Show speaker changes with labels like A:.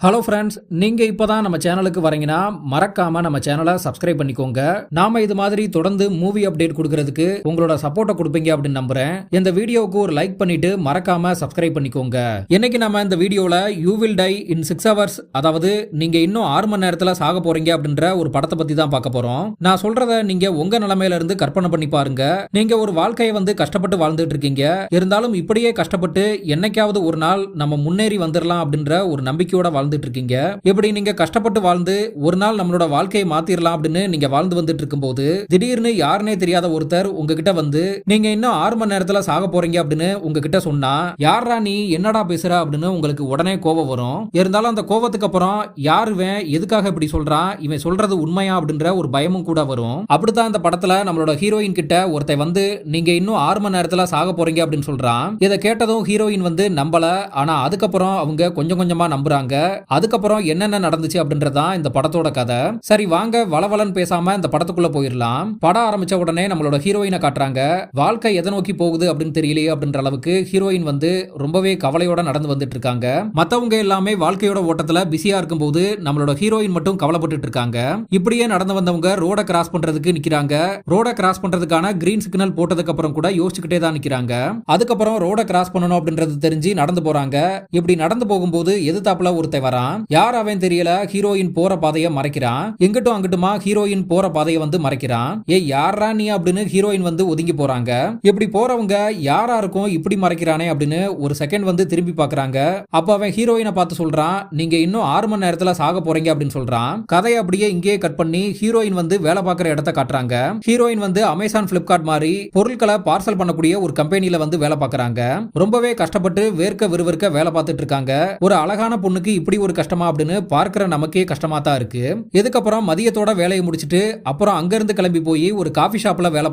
A: Hello friends, நீங்க இப்பதான் நம்ம சேனலுக்கு வரீங்கன்னா மறக்காம நம்ம சேனலை சப்ஸ்கிரைப் பண்ணிக்கோங்க. நாம இது மாதிரி தொடர்ந்து மூவி அப்டேட் கொடுக்கறதுக்கு உங்களோட சப்போர்ட்டை கொடுப்பீங்க அப்படின்னு நம்புறேன். இந்த வீடியோவுக்கு ஒரு லைக் பண்ணிட்டு மறக்காம சப்ஸ்கிரைப் பண்ணிக்கோங்க. இன்னைக்கு நம்ம இந்த வீடியோல you will die in 6 hours, அதாவது நீங்க இன்னும் 6 மணி நேரத்துல சாக போறீங்க அப்படின்ற ஒரு படத்தை பத்தி தான் பார்க்க போறோம். நான் சொல்றத நீங்க உங்க நிலைமையில இருந்து கற்பனை பண்ணி பாருங்க. நீங்க ஒரு வாழ்க்கையை கஷ்டப்பட்டு வாழ்ந்துட்டு இருக்கீங்க. இருந்தாலும் இப்படியே கஷ்டப்பட்டு என்னைக்காவது ஒரு நாள் நம்ம முன்னேறி வந்துடலாம் அப்படின்ற ஒரு நம்பிக்கையோட வாழ்ந்துட்டு இருக்கீங்க. எப்படி நீங்க கஷ்டப்பட்டு வாழ்ந்து ஒரு நாள் நம்மளோட வாழ்க்கையை மாத்திரலாம் அப்படின்னு நீங்க வாழ்ந்து வந்துட்டு இருக்கும்போது திடீர்னு யாருனே தெரியாத ஒருத்தர் உங்ககிட்ட நீங்க இன்னும் 6 மணி நேரத்துல சாக போறீங்க அப்படின்னு உங்ககிட்ட சொன்னா, யாரா நீ, என்னடா பேசுற அப்படின்னு உங்களுக்கு உடனே கோபம் வரும். இருந்தாலும் அந்த கோபத்துக்கு அப்புறம் யார் இவன், எதுக்காக இப்படி சொல்றான், இவன் சொல்றது உண்மையா அப்படின்ற ஒரு பயமும் கூட வரும். அப்படித்தான் இந்த படத்துல நம்மளோட ஹீரோயின் கிட்ட ஒருத்தன் நீங்க இன்னும் 6 மணி நேரத்துல சாக போறீங்க அப்படின்னு சொல்றான். இதை கேட்டதும் ஹீரோயின் நம்பல. ஆனா அதுக்கப்புறம் அவங்க கொஞ்சம் கொஞ்சமா நம்புறாங்க. அதுக்கப்புறம் என்னென்ன நடந்துச்சு அப்படின்றதான் இந்த படத்தோட கதை. சரி வாங்க வளவலன்னு பேசாம இந்த படத்துக்குள்ள போயிடலாம். படம் ஆரம்பிச்ச உடனே நம்மளோட ஹீரோயினை காட்டுறாங்க. வாழ்க்கை எதை நோக்கி போகுது அப்படின்னு தெரியலையே அப்படின்ற அளவுக்கு ஹீரோயின் ரொம்பவே கவலையோட நடந்து வந்துட்டு இருக்காங்க. மத்தவங்க எல்லாமே வாழ்க்கையோட ஓட்டத்துல பிஸியா இருக்கும்போது நம்மளோட ஹீரோயின் மட்டும் கவலைப்பட்டு இருக்காங்க. இப்படியே நடந்து வந்தவங்க ரோட கிராஸ் பண்றதுக்கு நிக்கிறாங்க. ரோட கிராஸ் பண்றதுக்கான கிரீன் சிக்னல் போட்டதுக்கு அப்புறம் கூட யோசிச்சுக்கிட்டே தான் நிக்கிறாங்க. அதுக்கப்புறம் ரோட கிராஸ் பண்ணணும் அப்படின்றது தெரிஞ்சு நடந்து போறாங்க. இப்படி நடந்து போகும்போது எதிர்த்தாப்புல ஒருத்தன் வரான். யார் அவன் தெரியல. ஹீரோயின் போற பாதையை மறைக்கிறான். எங்கிட்டும் அங்கிட்டுமா ஹீரோயின் போற பாதையை மறைக்கிறான். ஏய் யாரா நீ அப்படின்னு ஹீரோயின் ஒதுங்கி போறாங்க. இப்படி போறவங்க யாரா இருக்கும் இப்படி மறைக்கிறானே அப்படின்னு ஒரு செகண்ட் திரும்பி பாக்குறாங்க. அப்ப அவன் ஹீரோயினை பார்த்து சொல்றான், நீங்க இன்னும் 6 மணி நேரத்துல சாக போறீங்க அப்படின்னு சொல்றான். கதையை அப்படியே இங்கேயே கட் பண்ணி ஹீரோயின் வேலை பார்க்குற இடத்த காட்டுறாங்க. ஹீரோயின் அமேசான் பிளிப்கார்ட் மாதிரி பொருட்களை பார்சல் பண்ணக்கூடிய ஒரு கம்பெனில வேலை பார்க்கறாங்க. ரொம்பவே கஷ்டப்பட்டு வேர்க்க விறுவிறுக்க வேலை பார்த்துட்டு இருக்காங்க. ஒரு அழகான பொண்ணுக்கு இப்படி ஒரு கஷ்டமா அப்படின்னு பார்க்கிற நமக்கே கஷ்டமா தான் இருக்கு. இதுக்கப்புறம் மதியத்தோட வேலையை முடிச்சிட்டு அப்புறம் அங்கிருந்து கிளம்பி போய் ஒரு காஃபி ஷாப்ல வேலை